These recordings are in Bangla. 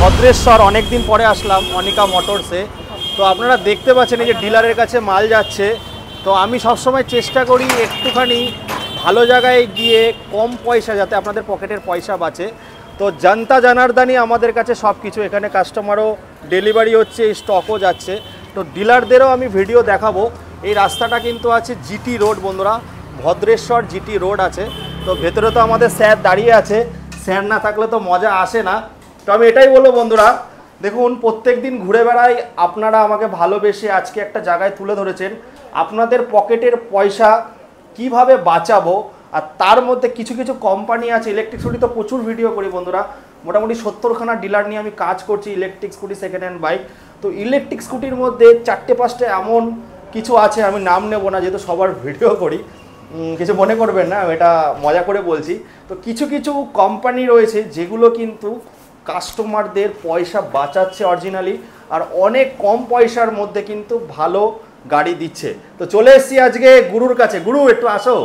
ভদ্রেশ্বর অনেক দিন পরে আসলাম অনিকা মোটরসে। তো আপনারা দেখতে পাচ্ছেন এই যে ডিলারের কাছে মাল যাচ্ছে। তো আমি সবসময় চেষ্টা করি একটুখানি ভালো জায়গায় গিয়ে কম পয়সা, যাতে আপনাদের পকেটের পয়সা বাঁচে। তো জনতা জনার্দনই আমাদের কাছে সব কিছু, এখানে কাস্টমারও ডেলিভারি হচ্ছে, স্টকও যাচ্ছে। তো ডিলারদেরও আমি ভিডিও দেখাবো। এই রাস্তাটা কিন্তু আছে জিটি রোড বন্ধুরা, ভদ্রেশ্বর জিটি রোড আছে। তো ভেতরে তো আমাদের স্যার দাঁড়িয়ে আছে, স্যার না থাকলে তো মজা আসে না। তো আমি এটাই বলবো বন্ধুরা, দেখুন প্রত্যেক দিন ঘুরে বেড়াই, আপনারা আমাকে ভালোবেসে আজকে একটা জায়গায় তুলে ধরেছেন আপনাদের পকেটের পয়সা কিভাবে বাঁচাবো। আর তার মধ্যে কিছু কিছু কোম্পানি আছে, ইলেকট্রিক স্কুটি তো প্রচুর ভিডিও করি বন্ধুরা, মোটামুটি 70খানা ডিলার নিয়ে আমি কাজ করছি electric scooty, second hand bike. তো ইলেকট্রিক স্কুটির মধ্যে 4-5টা এমন কিছু আছে, আমি নাম নেব না যেহেতু সবার ভিডিও করি, কিছু মনে করবেন না, এটা মজা করে বলছি। তো কিছু কিছু কোম্পানি রয়েছে যেগুলো কিন্তু কাস্টমারদের পয়সা বাঁচাচ্ছে অরিজিনালি, আর অনেক কম পয়সার মধ্যে কিন্তু ভালো গাড়ি দিচ্ছে। তো চলে এসেছি আজকে গুরুর কাছে। গুরু একটু আসো,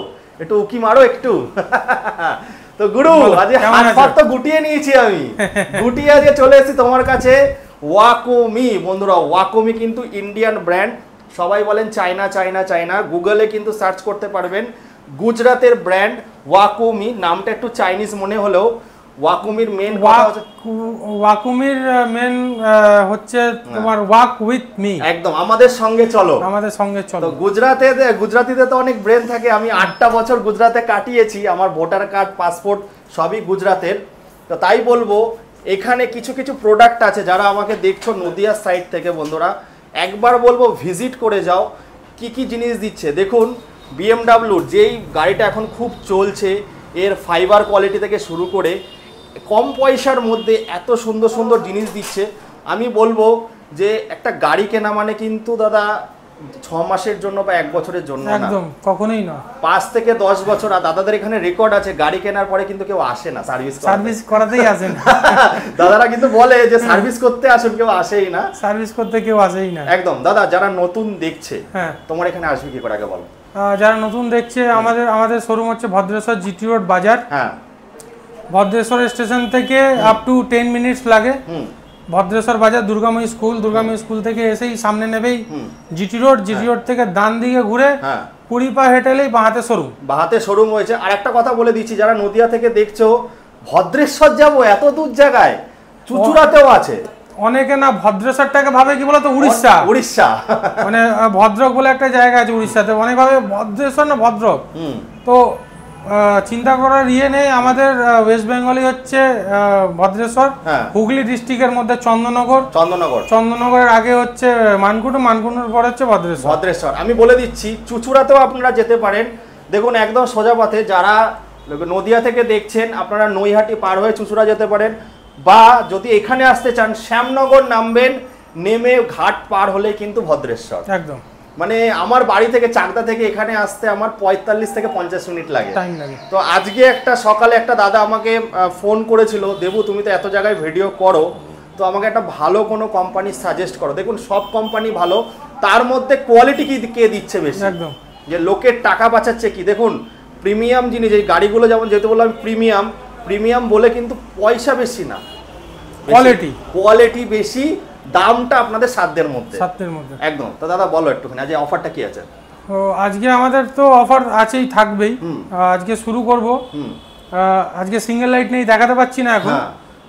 একটু উকি মারো একটু। তো গুরু আজকে হাত ফাত তো গুটিয়ে নিয়েছি আমি, গুটিয়ে আজকে চলে এসেছি তোমার কাছে। ওয়াকোমি বন্ধুরা, ওয়াকোমি কিন্তু ইন্ডিয়ান ব্র্যান্ড, সবাই বলেন চায়না চায়না চায়না, গুগলে কিন্তু সার্চ করতে পারবেন। গুজরাতের ব্র্যান্ড ওয়াকোমি, নামটা একটু চাইনিজ মনে হলেও ওয়াকোমির মেন ওয়াকোমির মেন হচ্ছে তোমার ওয়াক উইথ মি, একদম আমাদের সঙ্গে চলো, আমাদের সঙ্গে চলো। তো গুজরাটিতে তো অনেক ব্রেন থাকে, আমি 8টা বছর গুজরাতে কাটিয়েছি, আমার ভোটার কার্ড পাসপোর্ট সবই গুজরাতের। তো তাই বলবো এখানে কিছু কিছু প্রোডাক্ট আছে, যারা আমাকে দেখছো নদিয়ার সাইড থেকে বন্ধুরা, একবার বলবো ভিজিট করে যাও কি কি জিনিস দিচ্ছে। দেখুন BMW যেই গাড়িটা এখন খুব চলছে, এর ফাইবার কোয়ালিটি থেকে শুরু করে কম পয়সার মধ্যে এত সুন্দর সুন্দর জিনিস দিচ্ছে। আমি বলবো যে একটা গাড়ি কেনা মানে কিন্তু দাদা 6 মাসের জন্য বা 1 বছরের জন্য একদম কখনোই না, 5 থেকে 10 বছর। আর দাদাদের এখানে রেকর্ড আছে, গাড়ি কেনার পরে কিন্তু কেউ আসে না সার্ভিস করাতেই আসেন। দাদারা কিন্তু বলে যে সার্ভিস করতে আসুন, কেউ আসেই না, সার্ভিস করতে কেউ আসেই না একদম। দাদা যারা নতুন দেখছে তোমার এখানে আসবে কি করে আগে বলো। যারা নতুন দেখছে, আমাদের শোরুম হচ্ছে ভদ্রেশ্বর জিটি রোড বাজার। হ্যাঁ, ভদ্রেশ্বর স্টেশন থেকে আপ টু 10 মিনিটস লাগে। ভদ্রেশ্বর বাজার দুর্গাময়ী স্কুল থেকে এসেই সামনে নেবেই জিটি রোড থেকে ডান দিকে ঘুরে 20 পা হেঁটেলেই বাঁহাতে শোরুম হয়েছে। আর একটা কথা বলে দিচ্ছি, যারা নদিয়া থেকে দেখছো, ভদ্রেশ্বর যাবো এত দূর জায়গায়, চুচুড়াতেও আছে। অনেকে না ভদ্রেশ্বরটাকে ভাবে কি বলতো উড়িষ্যা, মানে ভদ্রক বলে একটা জায়গা আছে উড়িষ্যাতে, অনেক ভাবে ভদ্রেশ্বর না ভদ্রক। তো চিন্তা করার নেই, আমাদের ওয়েস্ট বেঙ্গলই হচ্ছে ভদ্রেশ্বর। হুগলি ডিস্ট্রিক্টের মধ্যে চন্দননগরের আগে হচ্ছে মানকুণ্ডুর পর হচ্ছে ভদ্রেশ্বর। আমি বলে দিচ্ছি চুচুড়াতেও আপনারা যেতে পারেন। দেখুন একদম সোজা পথে, যারা নদিয়া থেকে দেখছেন আপনারা নৈহাটি পার হয়ে চুচুড়া যেতে পারেন, বা যদি এখানে আসতে চান শ্যামনগর নামবেন, নেমে ঘাট পার হলে কিন্তু ভদ্রেশ্বর একদম। মানে আমার বাড়ি থেকে চাকদা থেকে এখানে আসতে আমার 45 থেকে 50 মিনিট লাগে। তো আজকে সকালে একটা দাদা আমাকে ফোন করেছিল, দেবু তুমি তো এত জায়গায় ভিডিও করো, তো আমাকে একটা ভালো কোনো কোম্পানি সাজেস্ট করো। দেখুন সব কোম্পানি ভালো, তার মধ্যে কোয়ালিটি কে দিচ্ছে বেশি, একদম যে লোকের টাকা বাঁচাচ্ছে কি। দেখুন প্রিমিয়াম জিনিস, এই গাড়িগুলো যেমন যেহেতু বললাম প্রিমিয়াম বলে কিন্তু পয়সা বেশি না, কোয়ালিটি বেশি, দামটা আপনাদের সাধ্যের মধ্যে একদম। তো দাদা বলো একটুখানি আজ অফারটা কি আছে। তো আজকে আমাদের তো অফার আছেই, থাকবেই। আজকে শুরু করব, আজকে সিঙ্গেল লাইট নেই, দেখাতে পাচ্ছি না এখন।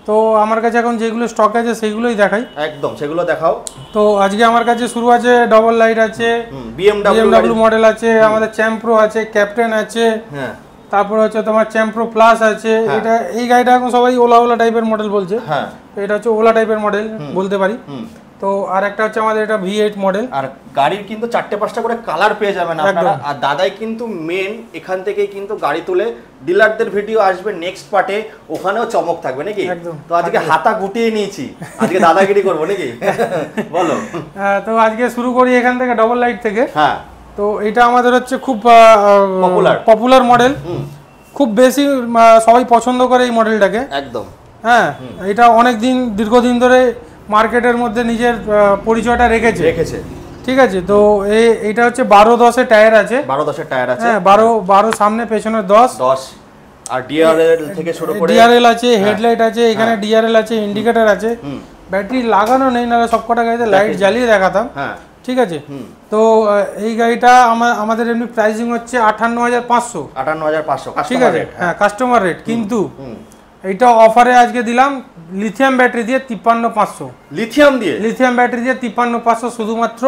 তো আমার কাছে এখন যেগুলো স্টক আছে সেগুলোই দেখাই, একদম সেগুলো দেখাও। তো আজকে আমার কাছে শুরু আছে, ডবল লাইট আছে, BMW মডেল আছে, আমাদের চ্যাম্প্রো আছে, ক্যাপ্টেন আছে, তারপর হচ্ছে তোমার চ্যাম্প্রো প্লাস আছে। এটা এই গাড়িটা এখন সবাই ওলা টাইপের মডেল বলছে, তো এটা হচ্ছে ওলা টাইপের মডেল বলতে পারি। তো আর একটা হচ্ছে আমাদের এটা V8 মডেল। আর গাড়ির কিন্তু 4-5টা করে কালার পেয়ে যাবেন আপনারা। আর দাদাই কিন্তু মেন এখান থেকেই কিন্তু গাড়ি তুলে, ডিলারদের ভিডিও আসবে নেক্সট পার্টে, ওখানেও চমক থাকবে নাকি। তো আজকে হাতা গুটিয়ে নিয়েছি, আজকে দাদাগিরি করবো নাকি, বলো। তো আজকে শুরু করি এখান থেকে ডবল লাইট থেকে। তো এটা আমাদের হচ্ছে খুব পপুলার মডেল, খুব বেশি সবাই পছন্দ করে এই মডেলটাকে একদম। হ্যাঁ, এটা দীর্ঘদিন ধরে মার্কেটের মধ্যে নিজের পরিচয়টা রেখেছে, ঠিক আছে। তো এটা হচ্ছে 12-10 টায়ার আছে, 12-10 টায়ার আছে। হ্যাঁ, 12 সামনে পেছনে 10। আর ডিআরএল থেকে শুরু করে ডিআরএল আছে, হেডলাইট আছে, এখানে ডিআরএল আছে, ইন্ডিকেটর আছে। ব্যাটারি লাগানো নেই, নাহলে সবকটা গাড়িতে লাইট জ্বালিয়ে দেখাতাম। ঠিক আছে, তো এই গাড়িটা আমাদের এমনি প্রাইসিং হচ্ছে 58,500। 58,500 ঠিক আছে, হ্যাঁ কাস্টমার রেট। কিন্তু এইটা অফারে আজকে দিলাম লিথিয়াম ব্যাটারি দিয়ে 53,500। লিথিয়াম ব্যাটারি দিয়ে 53,500 শুধুমাত্র।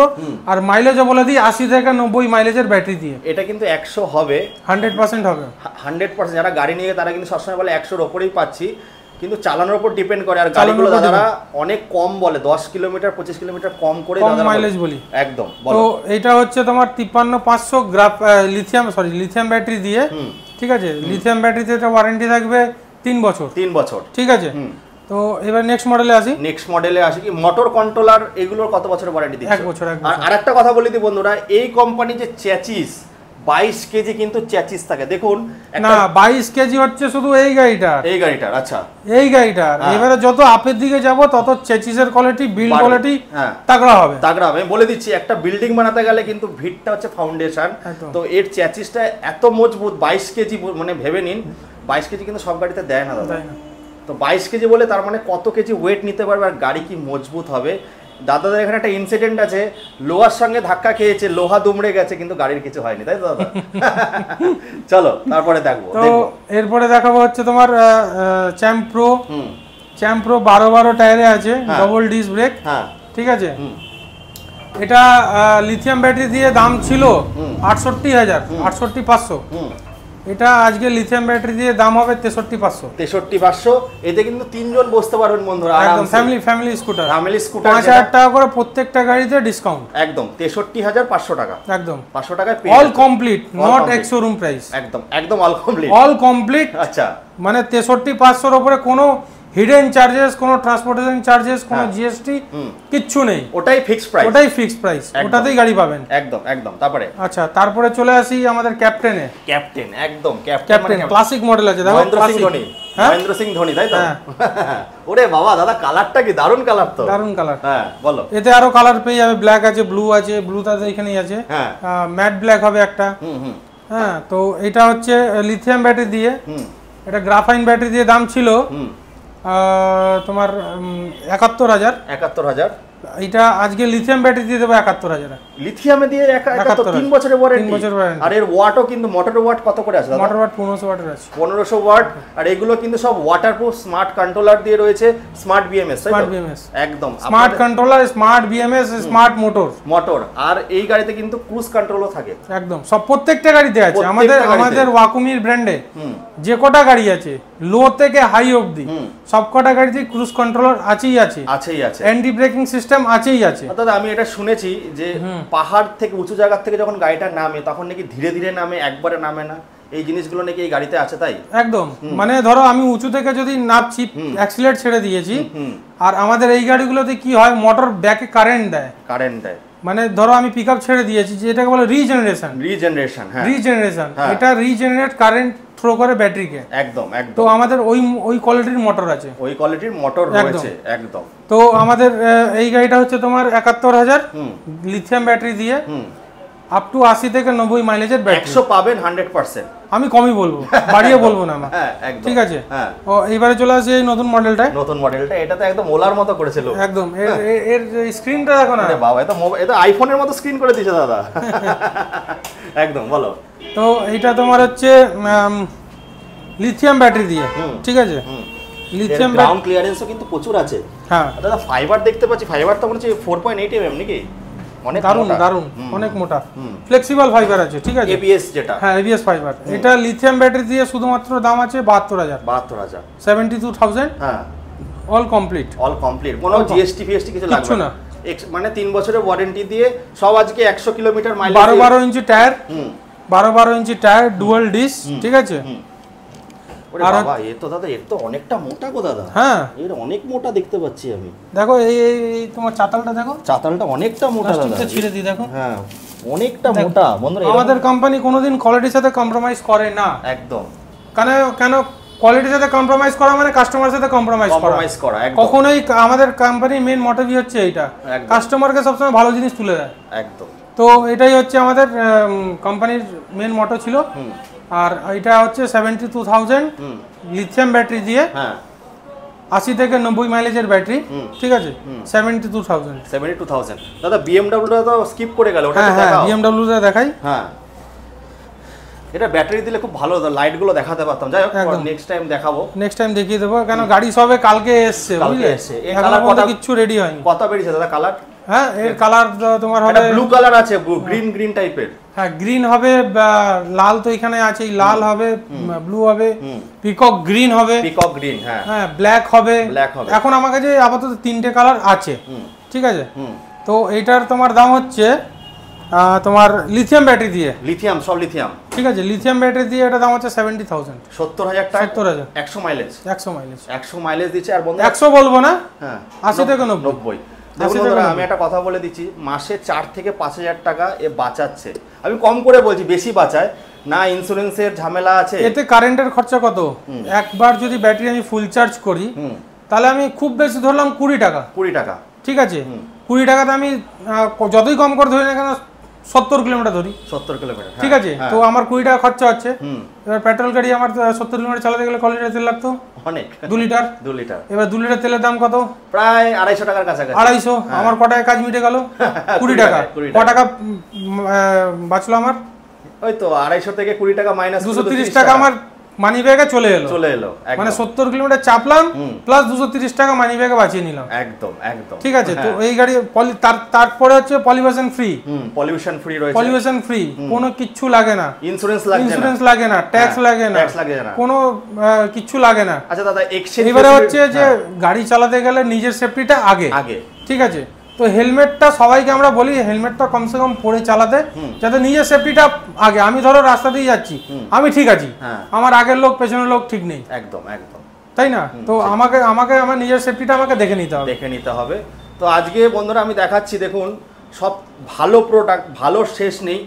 আর মাইলেজও বলে দিই 80 থেকে 90 মাইলেজের ব্যাটারি দিয়ে। এটা কিন্তু 100 হবে, 100% হবে। 100% যারা গাড়ি নিয়ে তারা কিন্তু সবসময় বলে 100-র ওপরেই পাচ্ছি, কিন্তু চালানোর উপর ডিপেন্ড করে। আর গাড়িগুলো দাদারা অনেক কম বলে, 10 কিলোমিটার 25 কিলোমিটার কম করে দাদা মাইলেজ বলি একদম। তো এটা হচ্ছে তোমার 53,500 লিথিয়াম ব্যাটারি দিয়ে। ঠিক আছে, লিথিয়াম ব্যাটারিতে এটা ওয়ারেন্টি থাকবে 3 বছর। ঠিক আছে, তো এবার নেক্সট মডেলে আসি কি মোটর কন্ট্রোলার, এগুলোর কত বছরের ওয়ারেন্টি দিচ্ছে? 1 বছর। আর আরেকটা কথা বলি দিই বন্ধুরা, এই কোম্পানি যে চ্যাচিস 22 কেজি কিন্তু চ্যাচিস থাকে। দেখুন না, 22 কেজি হচ্ছে শুধু এই গাড়িটার। আচ্ছা, এই গাড়িটার এবারে যত আপের দিকে যাব তত চ্যাচিসের কোয়ালিটি, বিল্ড কোয়ালিটি তাগড়া হবে। আমি বলে দিচ্ছি, একটা বিল্ডিং বানাতে গেলে কিন্তু ভিটটা হচ্ছে ফাউন্ডেশন। তো এর চ্যাচিসটা এত মজবুত, 22 কেজি মানে ভেবে নিন, 22 কেজি কিন্তু সব গাড়িতে দেয় না দাদা। তো 22 কেজি বলে তার মানে কত কেজি ওয়েট নিতে পারবে আর গাড়ি কি মজবুত হবে। দাদাদের এখানে একটা ইনসিডেন্ট আছে, লোহার সঙ্গে ধাক্কা খেয়েছে, লোহা দুমড়ে গেছে, কিন্তু গাড়ির কিছু হয়নি, তাই তো দাদা? চলো তারপরে দেখবো। এরপরে দেখাবো হচ্ছে তোমার চ্যাম্প্রো 12 টায়ারে আছে, ডবল ডিস্ক ব্রেক। ঠিক আছে, এটা লিথিয়াম ব্যাটারি দিয়ে দাম ছিল 68,500। এটা আজকে লিথিয়াম ব্যাটারি দিয়ে দাম হবে 63,500। এতে কিন্তু 3 জন বসতে পারবেন বন্ধুরা, একদম ফ্যামিলি স্কুটার 5,000 টাকা করে প্রত্যেকটা গাড়িতে ডিসকাউন্ট। একদম 63,500 টাকা, একদম 500 টাকায় all complete, not ex showroom price. একদম অল কমপ্লিট। আচ্ছা, মানে 63,500 এর উপরে কোনো হিডেন চার্জেস, কোনো ট্রান্সপোর্টেশন চার্জেস, কোনো জিএসটি কিচ্ছু নেই। ওটাই ফিক্সড প্রাইস, ওটাতেই গাড়ি পাবেন। একদম। তারপরে আচ্ছা, তারপরে চলে আসি আমাদের ক্যাপ্টেন ক্লাসিক মডেল আছে, দেখো মহেন্দ্র সিং ধোনি, তাই তো? ওরে বাবা দাদা, কালারটা কি দারুণ কালার, তো দারুণ কালার। হ্যাঁ বলো। এতে আরো কালার পেয়ে যাবে, ব্ল্যাক আছে, ব্লু আছে, ব্লুটা এখানেই আছে, ম্যাট ব্ল্যাক হবে একটা। হ্যাঁ, তো এটা হচ্ছে লিথিয়াম ব্যাটারি দিয়ে, এটা গ্রাফাইন ব্যাটারি দিয়ে দাম ছিল তোমার 71,000। এটা আজকে লিথিয়াম ব্যাটারি দিয়ে দেবো 71,000। লিথিয়ামে দিয়ে 3 বছরের ওয়ারেন্টি। আর এর ওয়াটও কিন্তু, মোটরের ওয়াট কত করে আছে দাদা? মোটর ওয়াট 1500 ওয়াটের আছে। 1500 ওয়াট। আর এগুলো কিন্তু সব ওয়াটারপ্রুফ, স্মার্ট কন্ট্রোলার দিয়ে রয়েছে, স্মার্ট বিএমএস, একদম smart controller, smart BMS, smart motor. আর এই গাড়িতে কিন্তু ক্রুজ কন্ট্রোলও থাকে, একদম সব প্রত্যেকটা গাড়িতে আছে। আমাদের ওয়াকুমির ব্র্যান্ডে যে কটা গাড়ি আছে, লো থেকে হাই অবধি সবকটা গাড়িতে ক্রুজ কন্ট্রোলার আছেই আছে, অ্যান্টি ব্রেকিং সিস্টেম আছেই আছে। দাদা আমি এটা শুনেছি যে পাহাড় থেকে, উঁচু জায়গা থেকে যখন গাড়িটা নামে তখন নাকি ধীরে ধীরে নামে, একবারে নামে না। এই জিনিসগুলো নাকি এই গাড়িতে আছে, তাই? একদম, মানে ধরো আমি উঁচু থেকে যদি নামছি, অ্যাক্সিলারেট ছেড়ে দিয়েছি, আর আমাদের এই গাড়িগুলোতে কি হয়, মোটর ব্যাকে কারেন্ট দেয়। মানে ধরো আমি পিকআপ ছেড়ে দিয়েছি, যেটাকে বলে রিজেনারেশন। এটা রিজেনারেট কারেন্ট থ্রো করে ব্যাটারিকে। একদম। তো আমাদের ওই কোয়ালিটির মোটর আছে, রয়েছে একদম। তো আমাদের এই গাড়িটা হচ্ছে তোমার 71,000 লিথিয়াম ব্যাটারি দিয়ে, আপ টু 80 থেকে 90 মাইলেজের ব্যাটারি। 100 পাবেন 100%। আমি কমই বলবো, বাড়িয়ে বলবো না। ঠিক আছে, ও এইবারে চলে আসে এই নতুন মডেলটা। এটা তো একদম ওলার মতো করেছিল, একদম। এর স্ক্রিনটা দেখো না, আরে বাবা, এটা আইফোনের মতো স্ক্রিন করে দিয়েছে দাদা। একদম, বলো। তো এইটা তোমার হচ্ছে লিথিয়াম ব্যাটারি দিয়ে, ঠিক আছে। লিথিয়াম গ্রাউন্ড ক্লিয়ারেন্সও কিন্তু প্রচুর আছে। হ্যাঁ দাদা, ফাইবার দেখতে পাচ্ছি, ফাইবার তো মনে হচ্ছে 4.8 mm নাকি? অনেক দারুণ, অনেক মোটা, ফ্লেক্সিবল ফাইবার আছে, ঠিক আছে। এবিএস যেটা, হ্যাঁ এবিএস ফাইবার। এটা লিথিয়াম ব্যাটারি দিয়ে শুধুমাত্র দাম আছে 72,000। 72,000। হ্যাঁ, অল কমপ্লিট। কোনো জিএসটি ফিএসটি কিছু লাগবে না, মানে 3 বছরের ওয়ারেন্টি দিয়ে সব। আজকে 100 কিলোমিটার মাইলেজ, 12 ইঞ্চি টায়ার, 12 ইঞ্চি টায়ার, ডুয়াল ডিস্ক, ঠিক আছে। আর বাবা, এ তো দাদা, এর তো অনেকটা মোটা গো দাদা। হ্যাঁ, এর অনেক মোটা দেখতে পাচ্ছি আমি। দেখো এই তোমার চাতালটা দেখো, চাতালটা অনেকটা মোটা দাদা, ছিঁড়ে দি দেখো। হ্যাঁ, অনেকটা মোটা বন্ধুরা। আমাদের কোম্পানি কোনোদিন কোয়ালিটির সাথে কম্প্রোমাইজ করে না, একদম। কেন কোয়ালিটির সাথে কম্প্রোমাইজ করা মানে কাস্টমারের সাথে কম্প্রোমাইজ করা। কখনোই আমাদের কোম্পানির মেইন মোটিভই হচ্ছে এইটা, কাস্টমারকে সবসময় ভালো জিনিস তুলে দেয়, একদম। তো এটাই হচ্ছে আমাদের কোম্পানির মেইন মোটো ছিল। আর এটা হচ্ছে 72,000 লিথিয়াম ব্যাটারি দিয়ে, হ্যাঁ 80 থেকে 90 মাইলেজের ব্যাটারি, ঠিক আছে 72,000। দাদা বিএমডব্লিউটা তো স্কিপ করে গেল, ওটা হ্যাঁ দেখাও। বিএমডব্লিউ টা দেখাই। হ্যাঁ এটা ব্যাটারি দিলে খুব ভালো হতো, লাইটগুলো দেখাতে পারতাম। যাই হোক নেক্সট টাইম দেখাবো, নেক্সট টাইম দেখিয়ে দেবো, কেন গাড়ি সবে কালকে এসছে, বুঝলে এই কালার কত কিছু রেডি হয়নি। কত বেরিয়েছে দাদা কালার? হ্যাঁ এর কালার তোমার হবে ব্লু কালার আছে, গ্রিন টাইপের। হ্যাঁ গ্রিন হবে, লাল তো এখানে আছে, লাল হবে, ব্লু হবে, পিকক গ্রিন হবে, পিকক গ্রিন, হ্যাঁ হ্যাঁ ব্ল্যাক হবে। হবে। এখন আমার কাছে আপাতত 3টে কালার আছে, ঠিক আছে। তো এইটার তোমার দাম হচ্ছে তোমার লিথিয়াম ব্যাটারি দিয়ে, লিথিয়াম সব লিথিয়াম, ঠিক আছে লিথিয়াম ব্যাটারি দিয়ে এটা দাম হচ্ছে 70,000। 70,000 টাকা, 70,000 100 মাইলেজ, 100 মাইলেজ দিচ্ছে। আর বন্ধু 100 বলবো না, হ্যাঁ 80 থেকে 90। আমি একটা কথা বলে দিচ্ছি, মাসে 4 থেকে 5,000 টাকা এ বাঁচাচ্ছে। আমি কম করে বলছি, বেশি বাঁচায় না, ইন্স্যুরেন্সের ঝামেলা আছে। এতে কারেন্টের খরচা কত, একবার যদি ব্যাটারি আমি ফুল চার্জ করি তাহলে আমি খুব বেশি ধরলাম 20 টাকা, ঠিক আছে 20 টাকাতে আমি যতই কম করে ধরি না কেন 70 কিলোমিটার ধরি, 70 কিলোমিটার, ঠিক আছে। তো আমার 20 টাকা খরচা হচ্ছে। এবার পেট্রোল গাড়ি আমার 70 কিলোমিটার চালাতে গেলে কত লিটার তেল লাগতো? অনেক, 2 লিটার। এবার 2 লিটার তেলের দাম কত? প্রায় 250 টাকার কাছাকাছি। 250। আমার ক টাকায় কাজ মিটে গেল? 20 টাকা। ক টাকা বাঁচলো আমার? ওই তো 250 থেকে 20 টাকা মাইনাস 230 টাকা আমার মানি ব্যাগে চলে এলো। মানে 70 কিলোমিটার চাপলাম প্লাস 230 টাকা মানি ব্যাগে বাঁচিয়ে নিলাম। একদম, ঠিক আছে। তো এই গাড়ি তারপরে হচ্ছে পলিউশন ফ্রি, রয়েছে, পলিউশন ফ্রি, কোনো কিচ্ছু লাগে না, ইন্স্যুরেন্স লাগে না, ট্যাক্স লাগে না, কোনো কিচ্ছু লাগে না। আচ্ছা দাদা এবারে হচ্ছে যে গাড়ি চালাতে গেলে নিজের সেফটিটা আগে, ঠিক আছে। তো হেলমেটটা সবাইকে আমরা বলি হেলমেটটা কমসে কম পরে চালাতে, যাতে নিজের সেফটিটা আগে। আমি ধরো রাস্তা দিয়ে যাচ্ছি, আমি ঠিক আছি, আমার আগের লোক পেছনের লোক ঠিক নেই, একদম, তাই না? তো আমাকে আমার নিজের সেফটিটা আমাকে দেখে নিতে হবে। তো আজকে বন্ধুরা আমি দেখাচ্ছি, দেখুন সব ভালো প্রোডাক্ট, ভালো শেষ নেই,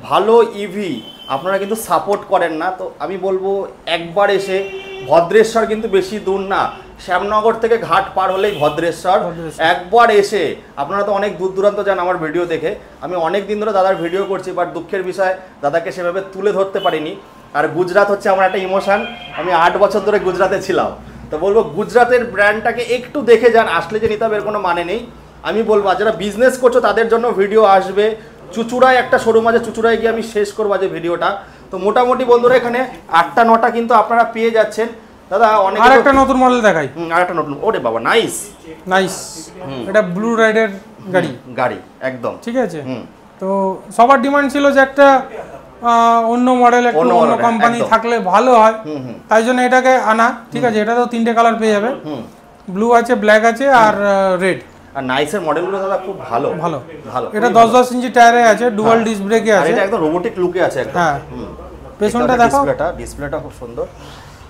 ভালো ইভি আপনারা কিন্তু সাপোর্ট করেন না। তো আমি বলবো একবার এসে, ভদ্রেশ্বর কিন্তু বেশি দূর না, শ্যামনগর থেকে ঘাট পার হলেই ভদ্রেশ্বর, একবার এসে আপনারা তো অনেক দূর দূরান্ত যান আমার ভিডিও দেখে। আমি অনেক দিন ধরে দাদার ভিডিও করছি, বাট দুঃখের বিষয় দাদাকে সেভাবে তুলে ধরতে পারিনি। আর গুজরাট হচ্ছে আমার একটা ইমোশন, আমি 8 বছর ধরে গুজরাটে ছিলাম। তো বলবো গুজরাটের ব্র্যান্ডটাকে একটু দেখে যান, আসলে যে নিতে হবে এর কোনো মানে নেই। আমি বলবো যারা বিজনেস করছো তাদের জন্য ভিডিও আসবে। চুচুড়ায় একটা শোরুম আছে, চুচুড়ায় গিয়ে আমি শেষ করবো আজ ভিডিওটা। তো মোটামুটি বন্ধুরা এখানে 8টা 9টা কিন্তু আপনারা পেয়ে যাচ্ছেন। দাদা অনেক আরেকটা নতুন মডেল দেখাই, আরেকটা নতুন, ওরে বাবা নাইস, এটা ব্লু রাইডের গাড়ি একদম, ঠিক আছে। তো সবার ডিমান্ড ছিল যে একটা অন্য মডেল, একটু অন্য কোম্পানি থাকলে ভালো হয়, তাই জন্য এটাকে আনা, ঠিক আছে। এটাতেও 3টে কালার পেয়ে যাবে, ব্লু আছে, ব্ল্যাক আছে আর রেড। আর নাইসের মডেলগুলো দাদা খুব ভালো। এটা 10 ইঞ্চি টায়ারে আছে, ডুয়াল ডিস্ক ব্রেকে আছে, এটা একদম রোবোটিক লুকে আছে একদম। হ্যাঁ পেছনটা দেখো, ডিসপ্লেটা খুব সুন্দর,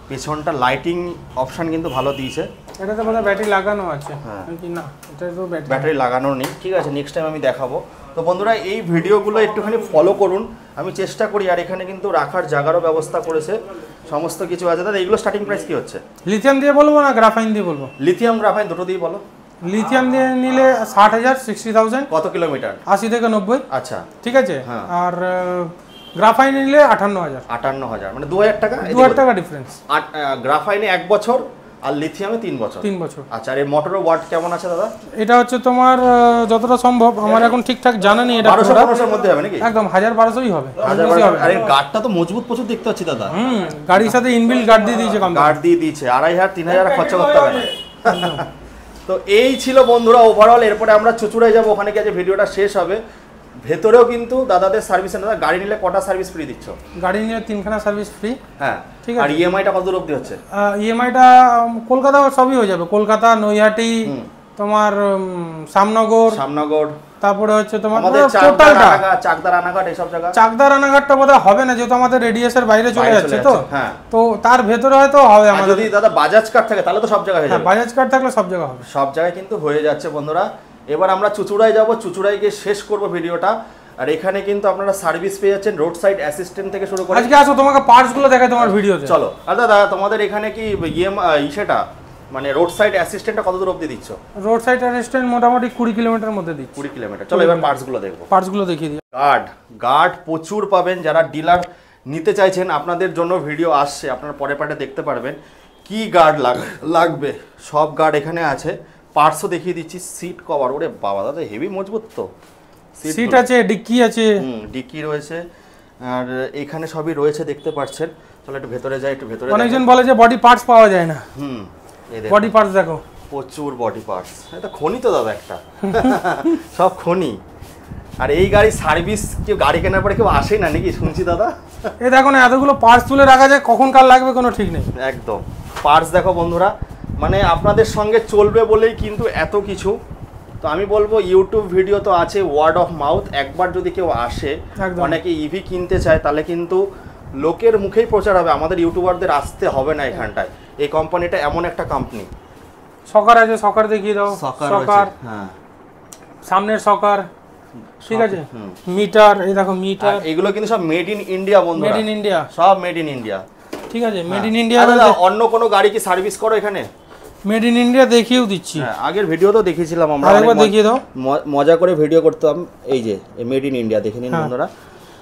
পেছনটা লাইটিং অপশন কিন্তু ভালো দিয়েছে। এটাতে বোধহয় ব্যাটারি লাগানো আছে কি না? এটা তো ব্যাটারি লাগানো নেই, ঠিক আছে নেক্সট টাইম আমি দেখাবো। তো বন্ধুরা এই ভিডিওগুলো একটুখানি ফলো করুন, আমি চেষ্টা করি। আর এখানে কিন্তু রাখার জায়গারও ব্যবস্থা করেছে, সমস্ত কিছু আছে। দাদা এগুলো স্টার্টিং প্রাইস কি হচ্ছে? লিথিয়াম দিয়ে বলবো না গ্রাফাইন দিয়ে বলবো? লিথিয়াম গ্রাফাইন দুটো দিয়ে বলো। লিথিয়াম দিয়ে নিলে 60,000 60,000। কত কিলোমিটার? 80 থেকে 90। আচ্ছা ঠিক আছে। আর গ্রাফাইন নিলে 58,000, মানে 2,000 টাকা, 2,000 টাকা ডিফারেন্স। গ্রাফাইনে 1 বছর আর লিথিয়ামে 3 বছর। আচ্ছা আর এই মোটরের ওয়াট কেমন আছে দাদা? এটা হচ্ছে তোমার যতটা সম্ভব, আমার এখন ঠিকঠাক জানা নেই, এটা 1200 মধ্যে হবে নাকি? একদম 1200ই হবে। আর এই গার্ডটা তো মজবুত প্রচুর দেখতে পাচ্ছি দাদা। গাড়ির সাথে ইনবিল্ট গার্ড দিয়ে দিয়েছে, গার্ড দিয়ে দিয়েছে, 2,500 3,000 খরচা করতে হবে না। তো এই ছিল বন্ধুরা ওভারঅল। এরপরে আমরা চুচুড়ায় যাবো, ওখানে গিয়ে ভিডিওটা শেষ হবে। ভেতরেও কিন্তু দাদাদের সার্ভিস সেন্টার। গাড়ি নিলে কটা সার্ভিস ফ্রি দিচ্ছ? গাড়ি নিলে 3খানা সার্ভিস ফ্রি। হ্যাঁ ঠিক আছে। আর ইএমআইটা কত দূর অবধি হচ্ছে? ইএমআইটা কলকাতা সবই হয়ে যাবে, কলকাতা, নৈহাটি, তোমার শ্যামনগর, তারপরে হচ্ছে তোমার টোটালটা চাকদা রানাঘাট, এইসব জায়গা। চাকদা রানাঘাটটা বোধহয় হবে না, যেহেতু আমাদের রেডিয়াসের বাইরে চলে যাচ্ছে। তো তার ভেতরে হয়তো হবে আমাদের। যদি দাদা বাজাজ কার্ড থাকে তাহলে তো সব জায়গায় হয়ে যাবে। বাজাজ কার্ড থাকলে সব জায়গা হবে, সব জায়গায় কিন্তু হয়ে যাচ্ছে বন্ধুরা। এবার আমরা চুচুড়ায় যাব, চুচুড়ায় গিয়ে শেষ করব ভিডিওটা। আর এখানে কিন্তু আপনারা সার্ভিস পেয়ে যাচ্ছেন, রোড সাইড অ্যাসিস্ট্যান্ট থেকে শুরু করে। আজকে আসো, তোমাকে পার্টস গুলো দেখাই তোমার ভিডিওতে। চলো। আর দাদা তোমাদের এখানে কি সেটা মানে রোড সাইড অ্যাসিস্ট্যান্টটা কত দূর অবধি দিচ্ছ? রোড সাইড অ্যাসিস্ট্যান্ট মোটামুটি 20 কিলোমিটার মধ্যে দিচ্ছি। 20 কিলোমিটার। চলো এবার পার্টস গুলো দেখবো। পার্টস গুলো দেখিয়ে দিই। গার্ড প্রচুর পাবেন, যারা ডিলার নিতে চাইছেন, আপনাদের জন্য ভিডিও আসছে, আপনারা পরে পাটে দেখতে পারবেন কি গার্ড লাগবে, সব গার্ড এখানে আছে। পার্টসও দেখিয়ে দিচ্ছি। সিট কভার, ওরে বাবা দাদা হেভি মজবুত তো। সিট আছে, ডিক্কি আছে, ডিক্কি রয়েছে, আর এখানে সবই রয়েছে দেখতে পাচ্ছেন। চলো একটু ভেতরে যাই, একটু ভেতরে। অনেকজন বলে যে বডি পার্টস পাওয়া যায় না। বডি পার্টস দেখো, প্রচুর বডি পার্টস। এটা খনি তো দাদা একটা সব খনি। আর এই গাড়ি সার্ভিস কেউ গাড়ি কেনার পরে কেউ আসেই না নাকি শুনছি দাদা? এই দেখো না, এতগুলো পার্টস তুলে রাখা যায়, কখন কার লাগবে কোনো ঠিক নেই। একদম পার্টস দেখো বন্ধুরা, মানে আপনাদের সঙ্গে চলবে বলেই কিন্তু এত কিছু। তো আমি বলবো ইউটিউব ভিডিও তো আছে, ওয়ার্ড অফ মাউথ। একবার যদি কেউ আসে, অনেকে ইভি কিনতে চায়, তাহলে কিন্তু লোকের মুখেই প্রচার হবে, আমাদের ইউটিউবারদের আসতে হবে না এখানটায়। এই কোম্পানিটা এমন একটা কোম্পানি। সকার আছে, সকার দেখিয়ে দাও। সকার, হ্যাঁ সামনের সকার, ঠিক আছে। মিটার, এই দেখো মিটার। এগুলো কিন্তু সব মেড ইন ইন্ডিয়া বন্ধুরা, মেড ইন ইন্ডিয়া, সব মেড ইন ইন্ডিয়া, ঠিক আছে। Made in India. অন্য কোনো গাড়ি কি সার্ভিস করো এখানে? মেড ইন ইন্ডিয়া দেখিয়েও দিচ্ছি। আগের ভিডিও তো দেখিয়েছিলাম আমরা, আরেকবার দেখিয়ে দাও। মজা করে ভিডিও করতাম। এই যে মেড ইন ইন্ডিয়া দেখে নিন বন্ধুরা।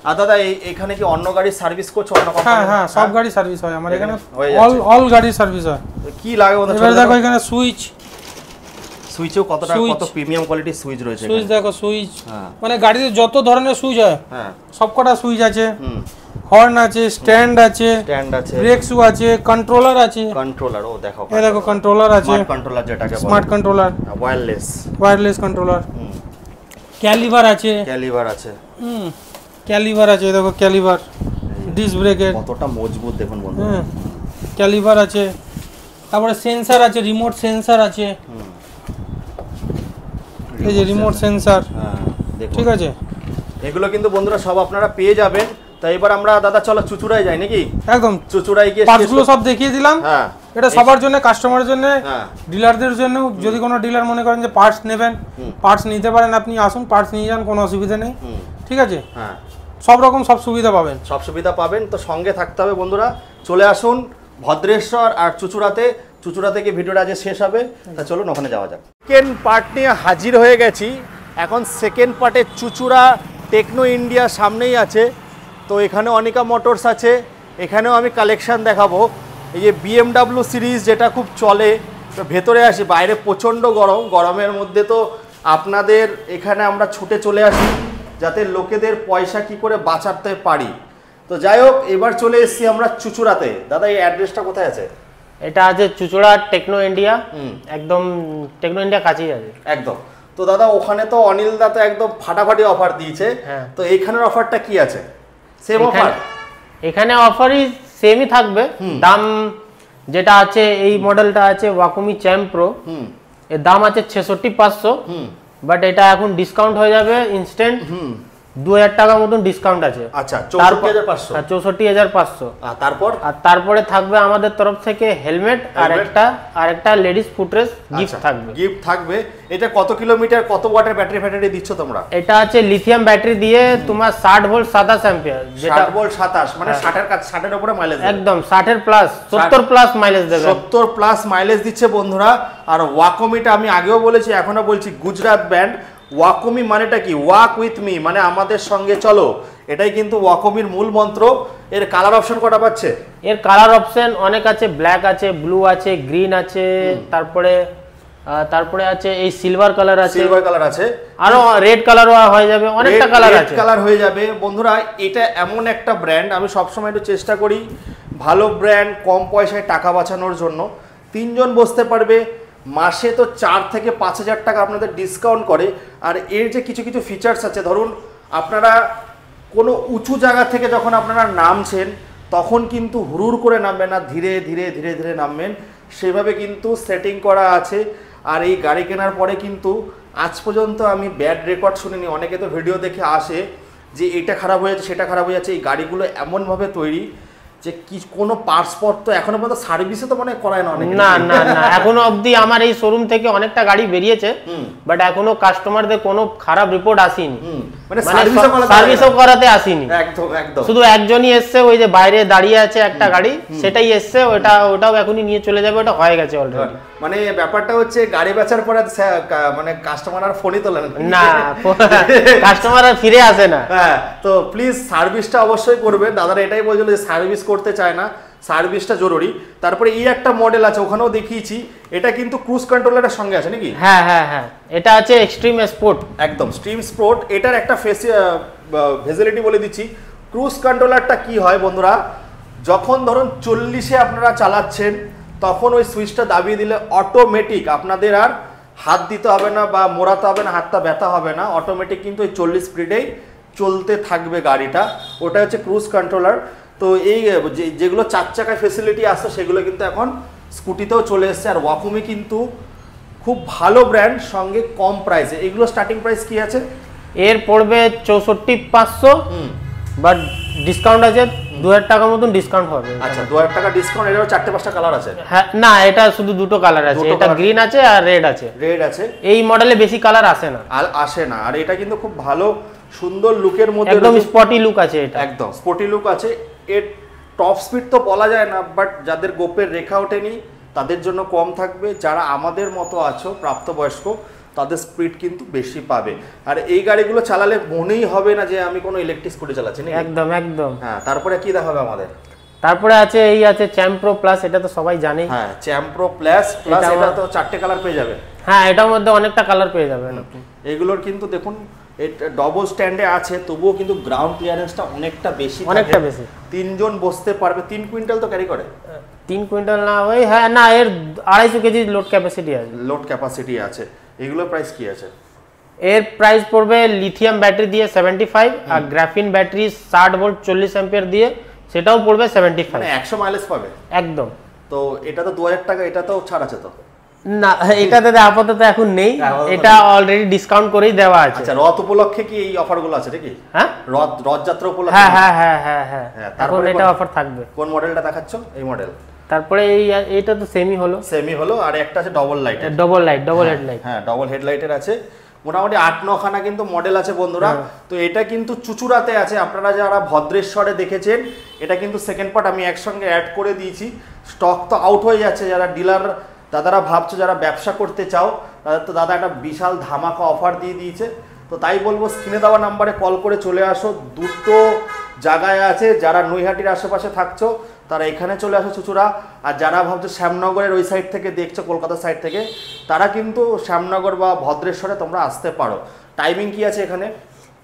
আর দাদা এখানে কি অন্য গাড়ির সার্ভিস করছো? অন্য কোম্পানি? হ্যাঁ হ্যাঁ, সব গাড়ি সার্ভিস হয় আমার এখানে, অল গাড়ির সার্ভিস হয়। কি লাগে বন্ধুরা? এবার দেখো এখানে সুইচ, সুইচেও কতটা কত প্রিমিয়াম কোয়ালিটির সুইচ রয়েছে। সুইচ দেখো, সুইচ মানে গাড়িতে যত ধরনের সুইচ হয় সবকটা সুইচ আছে। হর্ন আছে, স্ট্যান্ড আছে, ব্রেক শু আছে, কন্ট্রোলার আছে। কন্ট্রোলার, ও দেখো, এই দেখো কন্ট্রোলার আছে, স্মার্ট কন্ট্রোলার যেটাকে বলে, স্মার্ট কন্ট্রোলার, ওয়্যারলেস কন্ট্রোলার। ক্যালিভার আছে, ক্যালিভার আছে, ক্যালিভার আছে, দেখো ক্যালিভার, ডিস্ক ব্রেকের কতটা মজবুত দেখুন বন্ধুরা। ক্যালিভার আছে, তারপরে সেন্সর আছে, রিমোট সেন্সর আছে, এই যে রিমোট সেন্সর, ঠিক আছে। এগুলো কিন্তু বন্ধুরা সব আপনারা পেয়ে যাবেন। তাই এবার আমরা দাদা চলো চুচুড়ায় যাই নাকি? একদম চুচুড়ায় গিয়ে পার্টসগুলো সব দেখিয়ে দিলাম। এটা সবার জন্য, কাস্টমারের জন্য, ডিলারদের জন্য। যদি কোনো ডিলার মনে করেন যে পার্টস নেবেন, পার্টস নিতে পারেন, আপনি আসুন, পার্টস নিয়ে যান, কোনো অসুবিধা নেই, ঠিক আছে। সব রকম সব সুবিধা পাবেন, সব সুবিধা পাবেন। তো সঙ্গে থাকতে হবে বন্ধুরা। চলে আসুন ভদ্রেশ্বর আর চুচুড়াতে। চুচুড়া থেকে ভিডিওটা আজ শেষ হবে। তা চলুন ওখানে যাওয়া যাক। সেকেন্ড পার্ট নিয়ে হাজির হয়ে গেছি। এখন সেকেন্ড পার্টে চুচুড়া টেকনো ইন্ডিয়া সামনেই আছে। তো এখানে অনিকা মোটরস আছে, এখানেও আমি কালেকশান দেখাবো। এই যে BMW সিরিজ যেটা খুব চলে। তো ভেতরে আসি, বাইরে প্রচণ্ড গরম, গরমের মধ্যে তো আপনাদের এখানে আমরা ছুটে চলে আসি যাতে লোকেদের পয়সা কি করে বাঁচাতে পারি। তো যাই হোক, এবার চলে এসেছি আমরা চুচুড়াতে। দাদা এই অ্যাড্রেসটা কোথায় আছে? এটা আছে চুচুড়া টেকনো ইন্ডিয়া, একদম টেকনো ইন্ডিয়া কাছেই আছে একদম। তো দাদা ওখানে তো অনিল দা তো একদম ফাটাফাটি অফার দিয়েছে। তো এইখানের অফারটা কি আছে? Same offer? এখানে অফারই সেমই থাকবে। দাম যেটা আছে, এই মডেলটা আছে ওয়াকুমি চ্যাম্প প্রো, এর দাম আছে ৬৬,৫০০। বাট এটা এখন ডিসকাউন্ট হয়ে যাবে ইনস্ট্যান্ট, 2000 টাকা মতন ডিসকাউন্ট আছে। আচ্ছা, ৬৪,৫০০। ৬৪,৫০০। আর তারপরে থাকবে আমাদের তরফ থেকে হেলমেট আর একটা লেডিস ফুটরেস গিফট থাকবে। গিফট থাকবে। এটা কত কিলোমিটার, কত ওয়াটের ব্যাটারি দিচ্ছ তোমরা? এটা আছে লিথিয়াম ব্যাটারি দিয়ে তোমার 60 ভোল্ট 27 অ্যাম্পিয়ার। যেটা 60 ভোল্ট 27 মানে 60 এর কাছে, 60 এর উপরে মাইলেজ। একদম 60 এর প্লাস, 70 প্লাস মাইলেজ দেবে। 70 প্লাস মাইলেজ দিচ্ছে বন্ধুরা। আর ওয়াকমিটা আমি আগেও বলেছি, এখনো বলছি, গুজরাট ব্র্যান্ড। ওয়াকমি মানেটা কি? ওয়াক উইথ মি, মানে আমাদের সঙ্গে চলো। এটাই কিন্তু ওয়াকমির মূল মন্ত্র। এর কালার অপশন কটা পাচ্ছে? এর কালার অপশন অনেক আছে, ব্ল্যাক আছে, ব্লু আছে, গ্রিন আছে, তারপরে আছে এই সিলভার কালার আছে, আরো রেড কালারও হয়ে যাবে, অনেকটা কালার আছে, কালার হয়ে যাবে বন্ধুরা। এটা এমন একটা ব্র্যান্ড, আমি সবসময় একটু চেষ্টা করি ভালো ব্র্যান্ড কম পয়সায় টাকা বাঁচানোর জন্য। 3 জন বসতে পারবে, মাসে তো 4 থেকে 5,000 টাকা আপনাদের ডিসকাউন্ট করে। আর এর যে কিছু কিছু ফিচার্স আছে, ধরুন আপনারা কোনো উঁচু জায়গা থেকে যখন আপনারা নামছেন তখন কিন্তু হুড়ুর করে নামবেন না, ধীরে ধীরে ধীরে ধীরে নামবেন, সেভাবে কিন্তু সেটিং করা আছে। আর এই গাড়ি কেনার পরে কিন্তু আজ পর্যন্ত আমি ব্যাড রেকর্ড শুনিনি। অনেকে তো ভিডিও দেখে আসে যে এটা খারাপ হয়ে যাচ্ছে, সেটা খারাপ হয়ে যাচ্ছে। এই গাড়িগুলো এমনভাবে তৈরি যে কি কোনো পার্টস পত্র এখনো পর্যন্ত সার্ভিসে তো মনে করায় না। না না না, এখনো অবধি আমার এই শোরুম থেকে অনেকটা গাড়ি বেরিয়েছে, বাট এখনো কাস্টমারদের কোনো খারাপ রিপোর্ট আসেনি, মানে সার্ভিসও করাতে আসেনি। একদম একদম। শুধু একজনই এসছে, ওই যে বাইরে দাঁড়িয়ে আছে একটা গাড়ি, সেটাই এসছে, ওটাও এখনই নিয়ে চলে যাবে, ওটা হয়ে গেছে অলরেডি। মানে ব্যাপারটা হচ্ছে গাড়ি বেচার পরে মানে কাস্টমার আর ফোনই তোলেন না, কাস্টমার আর ফিরে আসে না। হ্যাঁ, তো প্লিজ সার্ভিসটা অবশ্যই করবেন। দাদারা এটাই বলছিল যে সার্ভিস করতে চায় না, সার্ভিসটা জরুরি। তারপরে এই একটা মডেল আছে, ওখানেও দেখিয়েছি, এটা কিন্তু ক্রুজ কন্ট্রোলারের সঙ্গে আছে নাকি? হ্যাঁ হ্যাঁ হ্যাঁ, এটা আছে এক্সট্রিম স্পোর্ট। একদম স্ট্রিম স্পোর্ট। এটার একটা ফেসিলিটি বলে দিচ্ছি। ক্রুজ কন্ট্রোলারটা কি হয় বন্ধুরা, যখন ধরুন 40-এ আপনারা চালাচ্ছেন, তখন ওই সুইচটা দাবিয়ে দিলে অটোমেটিক আপনাদের আর হাত দিতে হবে না বা মোড়াতে হবে না, হাতটা ব্যথা হবে না, অটোমেটিক কিন্তু ওই 40 স্পিডেই চলতে থাকবে গাড়িটা। ওটা হচ্ছে ক্রুজ কন্ট্রোলার। তো এই যেগুলো 4 চাকায় ফেসিলিটি আসছে সেগুলো কিন্তু এখন স্কুটিতেও চলে এসছে। আর ওয়াকুমি কিন্তু খুব ভালো ব্র্যান্ড, সঙ্গে কম প্রাইসে। এগুলো স্টার্টিং প্রাইস কি আছে? এর পড়বে 64,500, বাট ডিসকাউন্ট আছে 2000 টাকা মতন ডিসকাউন্ট হবে। আচ্ছা, 2000 টাকা ডিসকাউন্ট। এটাও 4-5টা কালার আছে? হ্যাঁ, না, এটা শুধু দুটো কালার আছে, এটা গ্রিন আছে আর রেড আছে। রেড আছে। এই মডেলে বেশি কালার আসে না। আর আসে না। আর এটা কিন্তু খুব ভালো সুন্দর লুকের মধ্যে, একদম স্পটি লুক আছে এটা। একদম স্পোর্টি লুক আছে। এর টপ স্পিড তো বলা যায় না, বাট যাদের গোপের রেখা ওঠেনি তাদের জন্য কম থাকবে। যারা আমাদের মতো আছো প্রাপ্তবয়স্ক, তাদের স্পিড কিন্তু বেশি পাবে। আর এই গাড়িগুলো চালালে মনেই হবে না যে আমি কোনো ইলেকট্রিক স্কুটি চালাচ্ছি না। একদম একদম। হ্যাঁ, তারপরে কি দেখাবে আমাদের? তারপরে আছে এই আছে চ্যাম্প্রো প্লাস, এটা তো সবাই জানে। হ্যাঁ, চ্যাম্প্রো প্লাস। এটা তো 4টে কালার পেয়ে যাবে। হ্যাঁ, এটার মধ্যে অনেকটা কালার পেয়ে যাবেন আপনি। এগুলোর কিন্তু দেখুন, এটা ডবল স্ট্যান্ডে আছে, তবুও কিন্তু গ্রাউন্ড ক্লিয়ারেন্সটা অনেকটা বেশি, অনেকটা বেশি। 3 জন বসতে পারবে। 3 কুইন্টাল তো ক্যারি করে? 3 কুইন্টাল না, ওই হ্যাঁ, না, এর 250 কেজি লোড ক্যাপাসিটি আছে। লোড ক্যাপাসিটি আছে। এগুলোর প্রাইস কি আছে? এর প্রাইস পড়বে লিথিয়াম ব্যাটারি দিয়ে 75, আর গ্রাফিন ব্যাটারি 60 ভোল্ট 40 অ্যাম্পিয়ার দিয়ে সেটাও পড়বে 75। মানে 100 মাইলেজ পাবে একদম। তো এটা তো 2000 টাকা, এটা তো ছাড় আছে তো? না, এটাতে আপাতত এখন নেই, এটা অলরেডি ডিসকাউন্ট করেই দেওয়া আছে। আচ্ছা, রথ উপলক্ষে কি এই অফারগুলো আছে নাকি? হ্যাঁ, রথযাত্রা উপলক্ষে? হ্যাঁ হ্যাঁ হ্যাঁ হ্যাঁ হ্যাঁ, তারপরে এটা অফার থাকবে। কোন মডেলটা দেখাচ্ছ? এই মডেল। তারপরে এইটা তো সেমি হলো, আর একটা আছে ডবল লাইট, ডবল হেডলাইট। হ্যাঁ, ডবল হেডলাইটের আছে। মোটামুটি 8-9 খানা কিন্তু মডেল আছে বন্ধুরা। তো এটা কিন্তু চুচুড়াতে আছে। আপনারা যারা ভদ্রেশ্বরে দেখেছেন, এটা কিন্তু সেকেন্ড পার্ট আমি একসঙ্গে অ্যাড করে দিয়েছি। স্টক তো আউট হয়ে যাচ্ছে। যারা ডিলার দাদারা ভাবছো, যারা ব্যবসা করতে চাও, তাদের তো দাদা একটা বিশাল ধামাকা অফার দিয়ে দিয়েছে। তো তাই বলবো, স্ক্রিনে দেওয়া নাম্বারে কল করে চলে আসো। দুটো জায়গায় আছে। যারা নৈহাটির আশেপাশে থাকছো তারা এখানে চলে আসো চুচুড়া। আর যারা ভাবছো শ্যামনগরের ওই সাইড থেকে দেখছো, কলকাতার সাইড থেকে, তারা কিন্তু শ্যামনগর বা ভদ্রেশ্বরে তোমরা আসতে পারো। টাইমিং কি আছে এখানে?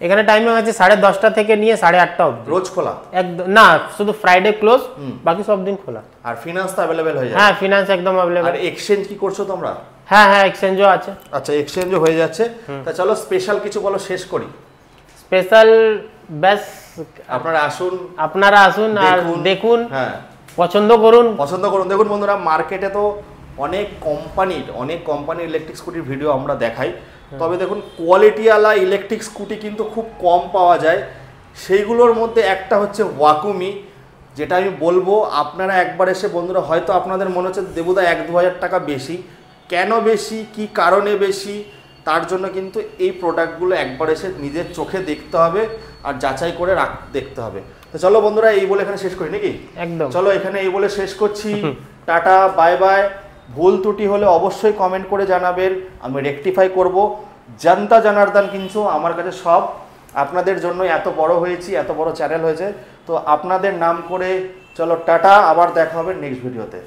এখানে টাইমিং আছে 10:30 থেকে নিয়ে 8:30 অবধি। রোজ খোলা? একদম না, শুধু ফ্রাইডে ক্লোজ, বাকি সব দিন খোলা। আর ফিনান্স তো অ্যাভেলেবেল হয়ে যায়? হ্যাঁ, ফিনান্স একদম অ্যাভেলেবেল। আর এক্সচেঞ্জ কি করছো তোমরা? হ্যাঁ হ্যাঁ, এক্সচেঞ্জও আছে। আচ্ছা, এক্সচেঞ্জও হয়ে যাচ্ছে। তা চলো স্পেশাল কিছু বলো, শেষ করি। স্পেশাল ব্যাস, আপনারা আসুন আর দেখুন, হ্যাঁ, পছন্দ করুন। দেখুন বন্ধুরা, মার্কেটে তো অনেক কোম্পানির ইলেকট্রিক স্কুটির ভিডিও আমরা দেখাই, তবে দেখুন কোয়ালিটিওয়ালা ইলেকট্রিক স্কুটি কিন্তু খুব কম পাওয়া যায়। সেইগুলোর মধ্যে একটা হচ্ছে ওয়াকুমি, যেটা আমি বলবো আপনারা একবার এসে বন্ধুরা, হয়তো আপনাদের মনে হচ্ছে দেবুদা 1-2 হাজার টাকা বেশি। কেন বেশি, কি কারণে বেশি, তার জন্য কিন্তু এই প্রোডাক্টগুলো একবার এসে নিজের চোখে দেখতে হবে আর যাচাই করে দেখতে হবে। তো চলো বন্ধুরা, এই বলে এখানে শেষ করি নাকি? একদম। চলো এখানে এই বলে শেষ করছি। Tata, bye bye. ভুল ত্রুটি হলে অবশ্যই কমেন্ট করে জানাবেন, আমি রেকটিফাই করব। জনতা জনার্দন কিন্তু আমার কাছে সব। আপনাদের জন্য এত বড় হয়েছি, এত বড় চ্যানেল হয়েছে, তো আপনাদের নাম করে চলো টাটা। আবার দেখা হবে নেক্সট ভিডিওতে।